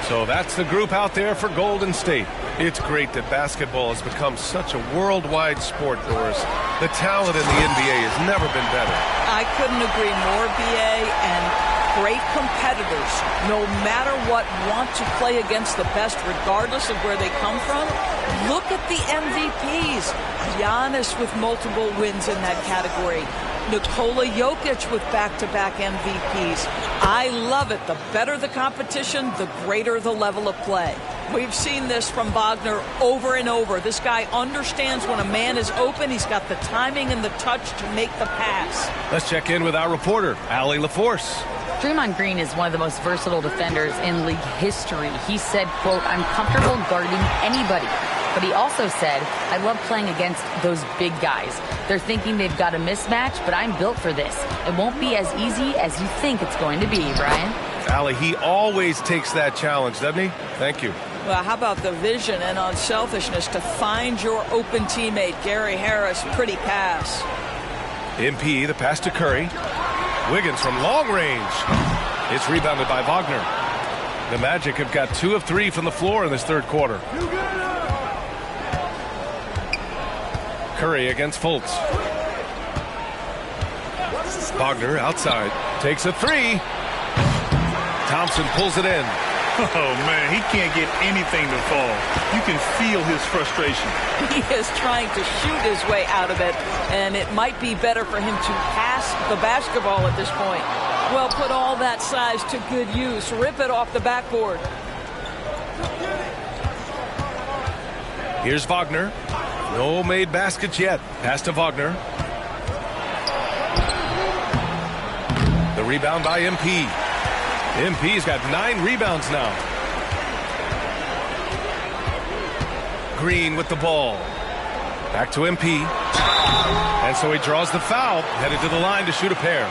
Speaker 2: So that's the group out there for Golden State. It's great that basketball has become such a worldwide sport, Doris. The talent in the NBA has never been better.
Speaker 14: I couldn't agree more, BA, and great competitors, no matter what, want to play against the best regardless of where they come from. Look at the MVPs. Giannis with multiple wins in that category. Nikola Jokic with back-to-back MVPs. I love it. The better the competition, the greater the level of play. We've seen this from Wagner over and over. This guy understands when a man is open. He's got the timing and the touch to make the pass.
Speaker 2: Let's check in with our reporter, Allie LaForce.
Speaker 15: Draymond Green is one of the most versatile defenders in league history. He said, quote, "I'm comfortable guarding anybody." But he also said, "I love playing against those big guys. They're thinking they've got a mismatch, but I'm built for this. It won't be as easy as you think it's going to be," Brian.
Speaker 2: Allie, he always takes that challenge, doesn't he? Thank you.
Speaker 14: Well, how about the vision and unselfishness to find your open teammate? Gary Harris, pretty pass.
Speaker 2: MP, the pass to Curry. Wiggins from long range. It's rebounded by Wagner. The Magic have got 2 of 3 from the floor in this third quarter. Curry against Fultz. Wagner outside. Takes a 3. Thompson pulls it in.
Speaker 13: Oh, man, he can't get anything to fall. You can feel his frustration.
Speaker 14: He is trying to shoot his way out of it, and it might be better for him to pass the basketball at this point. Well, put all that size to good use. Rip it off the backboard.
Speaker 2: Here's Wagner. No made baskets yet. Pass to Wagner. The rebound by MP. MP's got 9 rebounds now. Green with the ball. Back to MP. And so he draws the foul. Headed to the line to shoot a pair.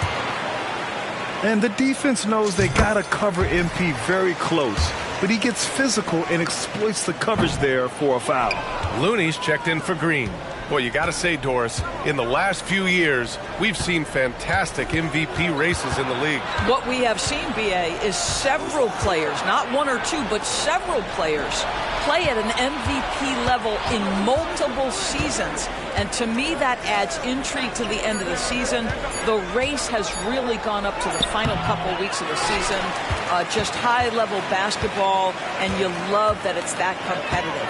Speaker 13: And the defense knows they got to cover MP very close. But he gets physical and exploits the coverage there for a foul.
Speaker 2: Looney's checked in for Green. Well, you got to say, Doris, in the last few years, we've seen fantastic MVP races in the league.
Speaker 14: What we have seen, B.A., is several players, not one or two, but several players, play at an MVP level in multiple seasons. And to me, that adds intrigue to the end of the season. The race has really gone up to the final couple weeks of the season. Just high-level basketball, and you love that it's that competitive.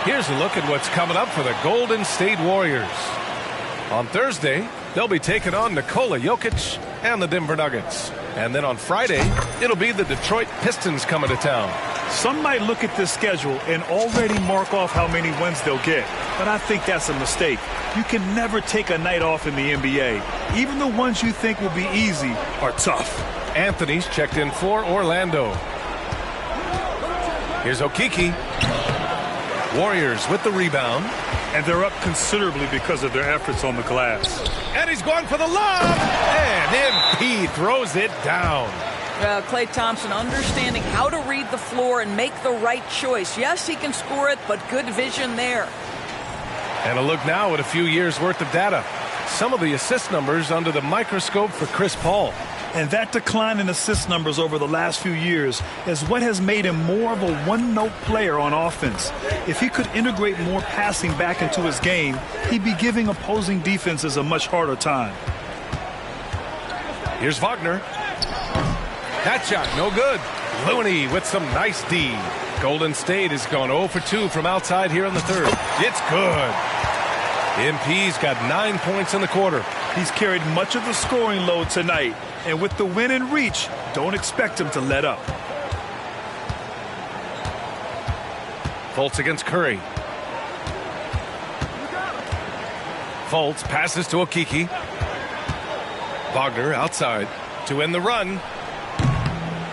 Speaker 2: Here's a look at what's coming up for the Golden State Warriors. On Thursday, they'll be taking on Nikola Jokic and the Denver Nuggets. And then on Friday, it'll be the Detroit Pistons coming to town.
Speaker 13: Some might look at this schedule and already mark off how many wins they'll get. But I think that's a mistake. You can never take a night off in the NBA. Even the ones you think will be easy are tough.
Speaker 2: Anthony's checked in for Orlando. Here's Okeke. Warriors with the rebound.
Speaker 13: And they're up considerably because of their efforts on the glass.
Speaker 2: And he's going for the lob. And MP throws it down.
Speaker 14: Klay Thompson understanding how to read the floor and make the right choice. Yes, he can score it, but good vision there.
Speaker 2: And a look now at a few years' worth of data. Some of the assist numbers under the microscope for Chris Paul.
Speaker 13: And that decline in assist numbers over the last few years is what has made him more of a one-note player on offense. If he could integrate more passing back into his game, he'd be giving opposing defenses a much harder time.
Speaker 2: Here's Wagner. That shot, no good. Looney with some nice D. Golden State has gone 0 for 2 from outside here in the third. It's good. MP's got 9 points in the quarter.
Speaker 13: He's carried much of the scoring load tonight. And with the win in reach, don't expect him to let up.
Speaker 2: Fultz against Curry. Fultz passes to Okeke. Wagner outside to end the run.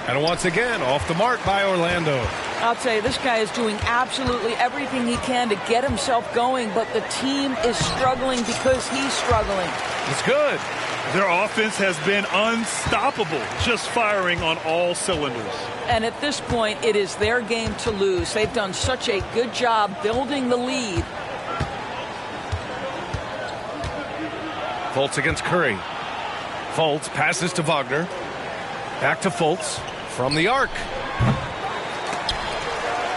Speaker 2: And once again, off the mark by Orlando.
Speaker 14: I'll tell you, this guy is doing absolutely everything he can to get himself going, but the team is struggling because he's struggling.
Speaker 2: It's good.
Speaker 13: Their offense has been unstoppable, just firing on all cylinders.
Speaker 14: And at this point, it is their game to lose. They've done such a good job building the lead.
Speaker 2: Fultz against Curry. Fultz passes to Wagner. Back to Fultz from the arc.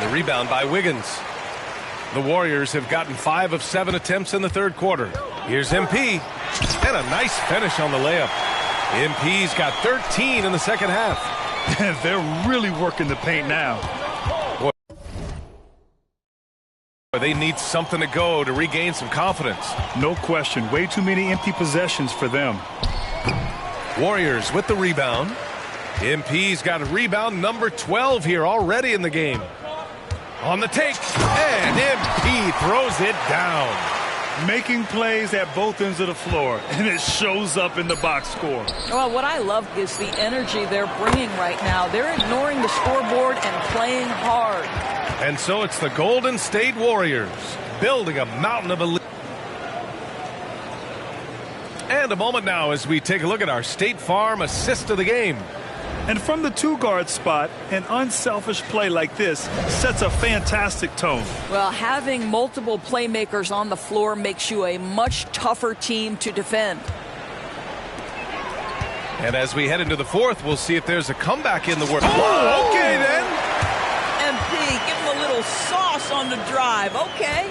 Speaker 2: The rebound by Wiggins. The Warriors have gotten 5 of 7 attempts in the third quarter. Here's MP. And a nice finish on the layup. MP's got 13 in the second half.
Speaker 13: They're really working the paint now.
Speaker 2: Boy, they need something to go to regain some confidence.
Speaker 13: No question. Way too many empty possessions for them.
Speaker 2: Warriors with the rebound. MP's got a rebound number 12 here already in the game. On the take. And MP throws it down.
Speaker 13: Making plays at both ends of the floor, and it shows up in the box score.
Speaker 14: Well, what I love is the energy they're bringing right now. They're ignoring the scoreboard and playing hard.
Speaker 2: And so it's the Golden State Warriors building a mountain of a lead. And a moment now as we take a look at our State Farm assist of the game.
Speaker 13: And from the two-guard spot, an unselfish play like this sets a fantastic tone.
Speaker 14: Well, having multiple playmakers on the floor makes you a much tougher team to defend.
Speaker 2: And as we head into the fourth, we'll see if there's a comeback in the works. Oh, okay then.
Speaker 14: MP, give him a little sauce on the drive. Okay.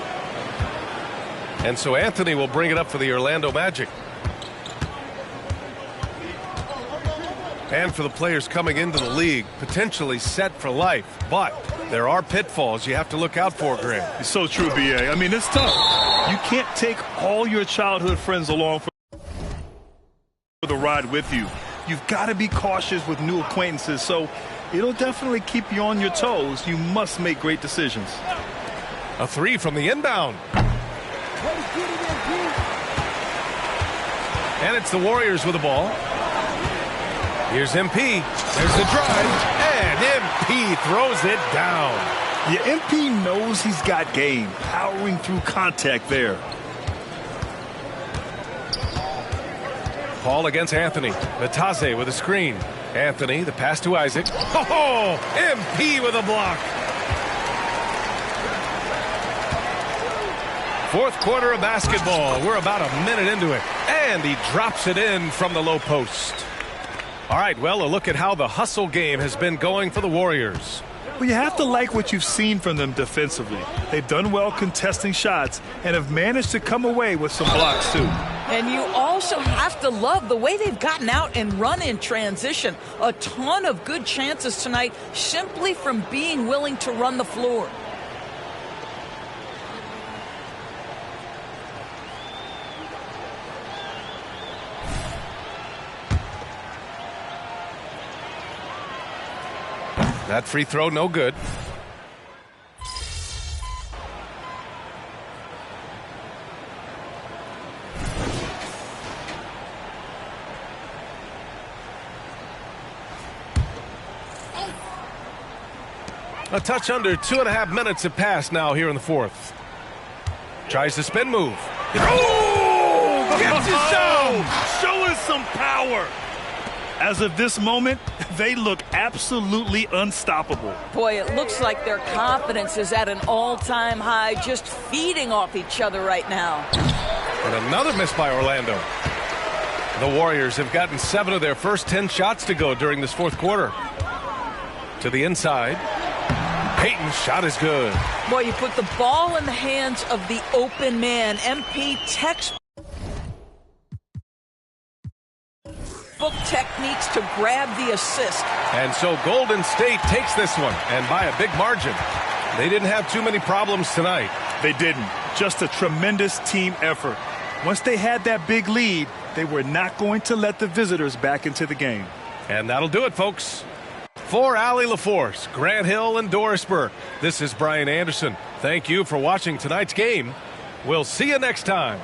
Speaker 2: And so Anthony will bring it up for the Orlando Magic. And for the players coming into the league, potentially set for life. But there are pitfalls you have to look out for, Graham.
Speaker 13: It's so true, B.A. I mean, it's tough. You can't take all your childhood friends along for the ride with you. You've got to be cautious with new acquaintances, so it'll definitely keep you on your toes. You must make great decisions.
Speaker 2: A three from the inbound. And it's the Warriors with the ball. Here's MP. There's the drive. And MP throws it down.
Speaker 13: Yeah, MP knows he's got game. Powering through contact there.
Speaker 2: Paul against Anthony. Vitase with a screen. Anthony, the pass to Isaac. Oh, MP with a block. Fourth quarter of basketball. We're about a minute into it. And he drops it in from the low post. All right, well, a look at how the hustle game has been going for the Warriors.
Speaker 13: Well, you have to like what you've seen from them defensively. They've done well contesting shots and have managed to come away with some blocks, too.
Speaker 14: And you also have to love the way they've gotten out and run in transition. A ton of good chances tonight simply from being willing to run the floor.
Speaker 2: That free throw, no good. A touch under 2.5 minutes have passed now here in the fourth. Tries the spin move.
Speaker 13: Oh! Gets it down! Showing some power. As of this moment, they look absolutely unstoppable.
Speaker 14: Boy, it looks like their confidence is at an all-time high, just feeding off each other right now.
Speaker 2: And another miss by Orlando. The Warriors have gotten 7 of their first 10 shots to go during this fourth quarter. To the inside. Payton's shot is good.
Speaker 14: Boy, you put the ball in the hands of the open man. MP textbook techniques to grab the assist.
Speaker 2: And so Golden State takes this one, and by a big margin. They didn't have too many problems tonight.
Speaker 13: They didn't. Just a tremendous team effort. Once they had that big lead, they were not going to let the visitors back into the game.
Speaker 2: And that'll do it, folks. For Allie LaForce, Grant Hill, and Doris Burke, this is Brian Anderson. Thank you for watching tonight's game. We'll see you next time.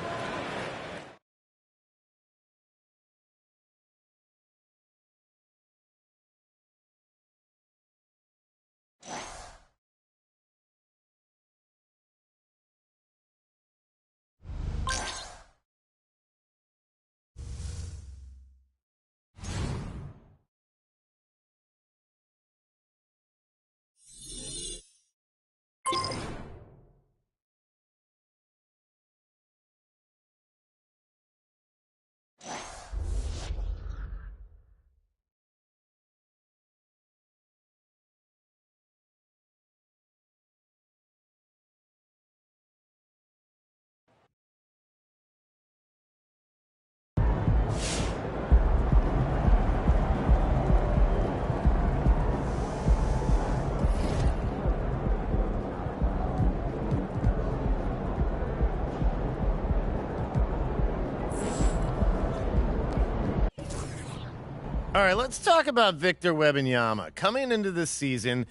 Speaker 17: All right, let's talk about Victor Wembanyama. Coming into this season,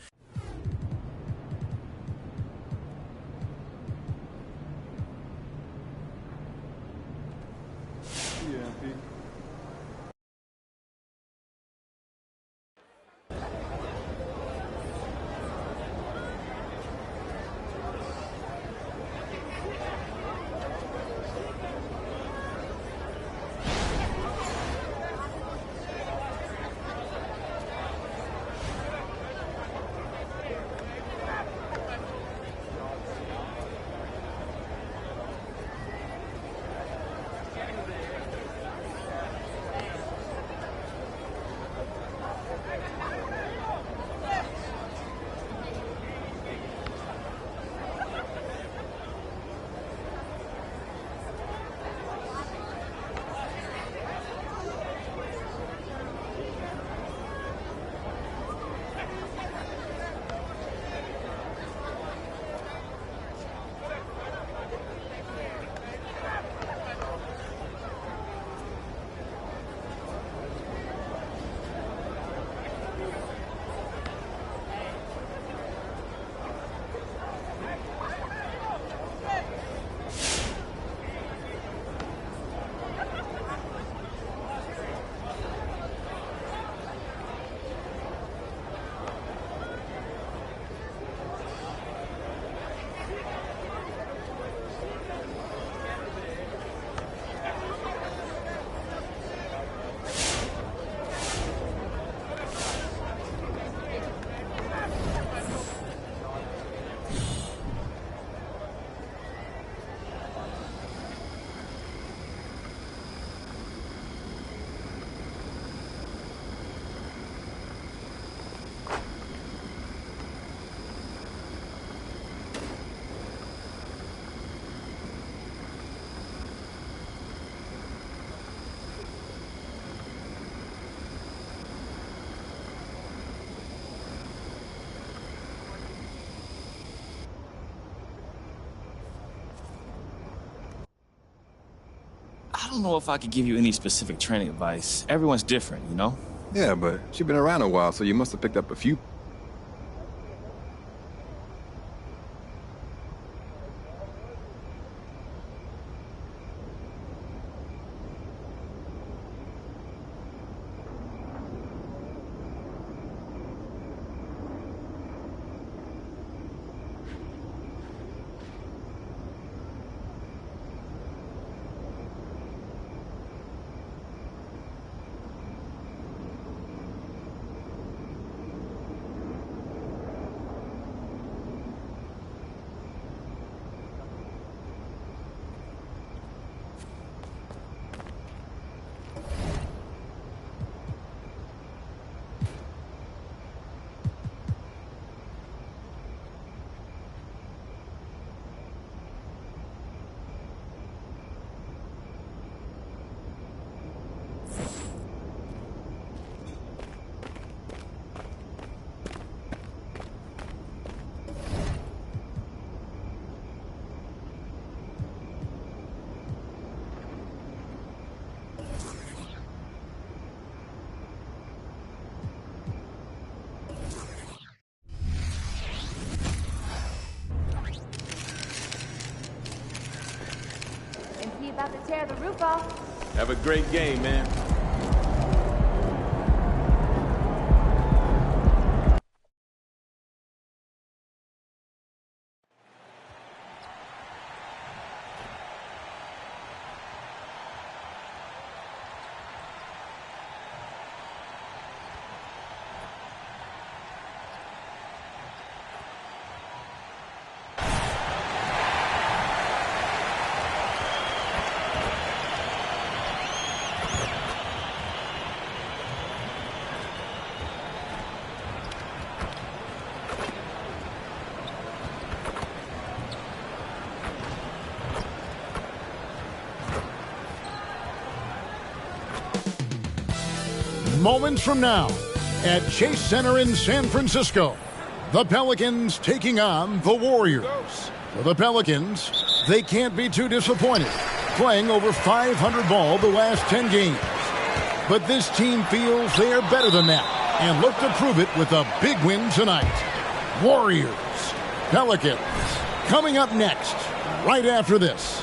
Speaker 18: don't know if I could give you any specific training advice. Everyone's different, you know?
Speaker 19: Yeah, but she's been around a while, so you must have picked up a few.
Speaker 12: About to tear the roof off.
Speaker 8: Have a great game, man.
Speaker 9: Moments from now at Chase Center in San Francisco, the Pelicans taking on the Warriors. For the Pelicans, they can't be too disappointed, playing over 500 ball the last 10 games. But this team feels they are better than that and look to prove it with a big win tonight. Warriors, Pelicans, coming up next, right after this.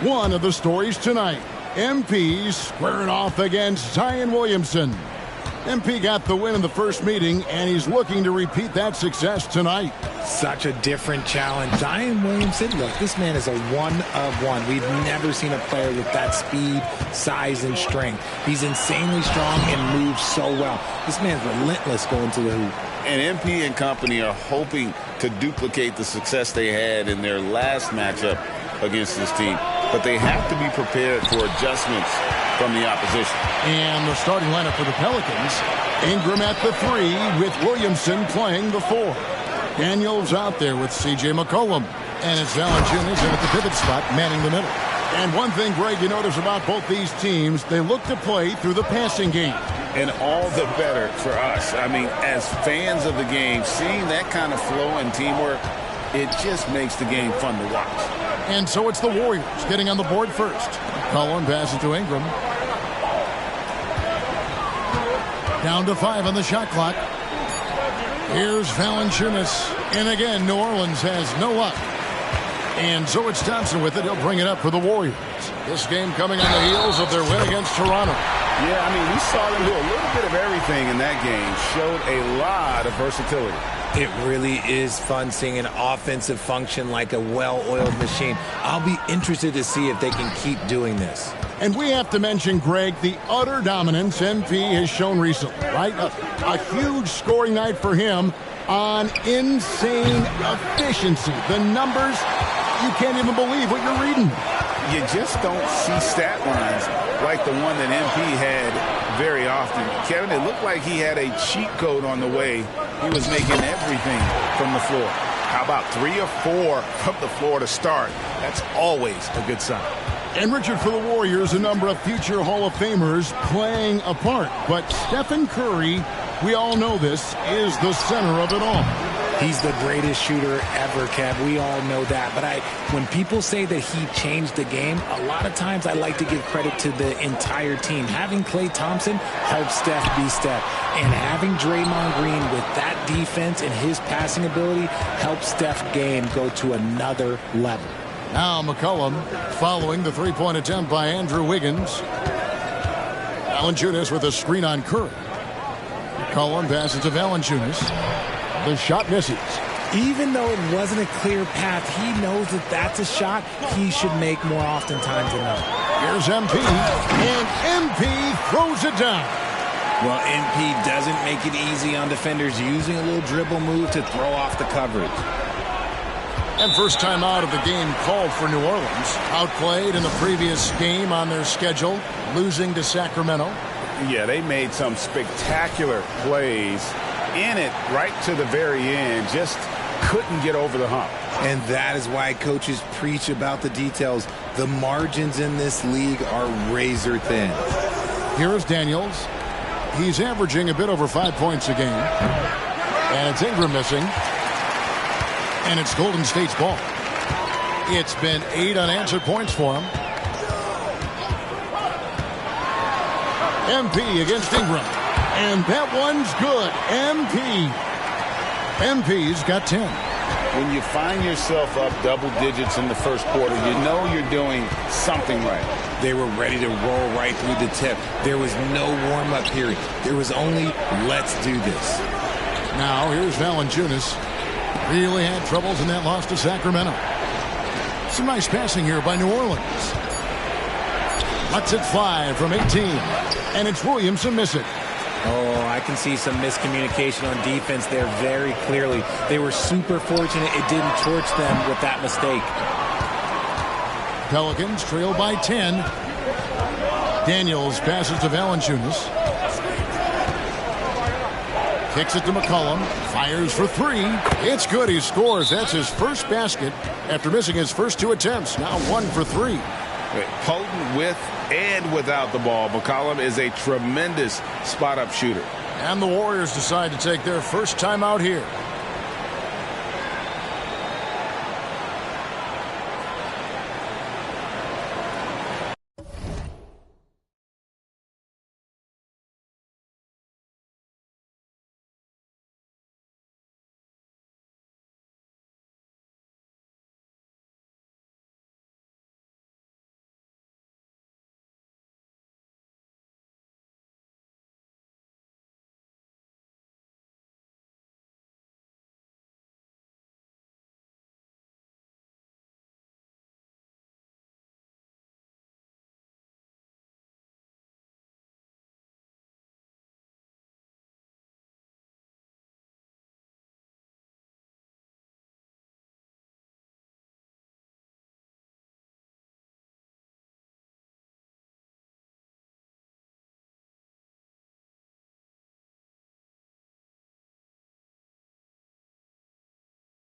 Speaker 9: One of the stories tonight. MP squaring off against Zion Williamson. MP got the win in the first meeting, and he's looking to repeat that success tonight.
Speaker 20: Such a different challenge. Zion Williamson, look, this man is a one-of-one. We've never seen a player with that speed, size, and strength. He's insanely strong and moves so well. This man's relentless going to the hoop.
Speaker 10: And MP and company are hoping to duplicate the success they had in their last matchup against this team. But they have to be prepared for adjustments from the opposition.
Speaker 9: And the starting lineup for the Pelicans, Ingram at the 3 with Williamson playing the 4. Daniels out there with C.J. McCollum. And it's Valanciunas in at the pivot spot, manning the middle. And one thing, Greg, you notice about both these teams, they look to play through the passing game.
Speaker 10: And all the better for us. I mean, as fans of the game, seeing that kind of flow and teamwork, it just makes the game fun to watch.
Speaker 9: And so it's the Warriors getting on the board first. Cullen passes to Ingram. Down to 5 on the shot clock. Here's Valanciunas. And again, New Orleans has no luck. And so it's Thompson with it. He'll bring it up for the Warriors. This game coming on the heels of their win against Toronto.
Speaker 10: Yeah, I mean, we saw them do a little bit of everything in that game. Showed a lot of versatility.
Speaker 20: It really is fun seeing an offensive function like a well-oiled machine. I'll be interested to see if they can keep doing this.
Speaker 9: And we have to mention, Greg, the utter dominance MP has shown recently, right? A huge scoring night for him on insane efficiency. The numbers, you can't even believe what you're reading.
Speaker 10: You just don't see stat lines like the one that MP had very often. Kevin, it looked like he had a cheat code on the way. He was making everything from the floor. How about 3 or 4 from the floor to start? That's always a good sign.
Speaker 9: And Richard, for the Warriors, a number of future Hall of Famers playing a part. But Stephen Curry, we all know this, is the center of it all.
Speaker 20: He's the greatest shooter ever, Kev. We all know that. But when people say that he changed the game, a lot of times I like to give credit to the entire team. Having Klay Thompson helps Steph be Steph. And having Draymond Green with that defense and his passing ability helps Steph's game go to another level.
Speaker 9: Now McCollum following the three-point attempt by Andrew Wiggins. Valanciunas with a screen on Curry. McCollum passes to Valanciunas. The shot misses.
Speaker 20: Even though it wasn't a clear path, he knows that that's a shot he should make more oftentimes than not.
Speaker 9: Here's MP, and MP throws it down.
Speaker 17: Well, MP doesn't make it easy on defenders, using a little dribble move to throw off the coverage.
Speaker 9: And first time out of the game called for New Orleans. Outplayed in the previous game on their schedule, losing to Sacramento.
Speaker 10: Yeah, they made some spectacular plays in it right to the very end. Just couldn't get over the hump.
Speaker 17: And that is why coaches preach about the details. The margins in this league are razor thin.
Speaker 9: Here is Daniels. He's averaging a bit over 5 points a game. And it's Ingram missing. And it's Golden State's ball. It's been 8 unanswered points for him. MP against Ingram. And that one's good. MP's got 10.
Speaker 10: When you find yourself up double digits in the first quarter, you know you're doing something right.
Speaker 17: They were ready to roll right through the tip. There was no warm-up period. There was only, let's do this.
Speaker 9: Now, here's Valanciunas. Really had troubles in that loss to Sacramento. Some nice passing here by New Orleans. Lets it fly from 18. And it's Williamson missing.
Speaker 20: Oh, I can see some miscommunication on defense there very clearly. They were super fortunate it didn't torch them with that mistake.
Speaker 9: Pelicans trail by 10. Daniels passes to Valanciunas. Kicks it to McCollum. Fires for 3. It's good. He scores. That's his first basket after missing his first 2 attempts. Now 1 for 3.
Speaker 10: Potent with and without the ball. McCollum is a tremendous spot-up shooter.
Speaker 9: And the Warriors decide to take their first time out here.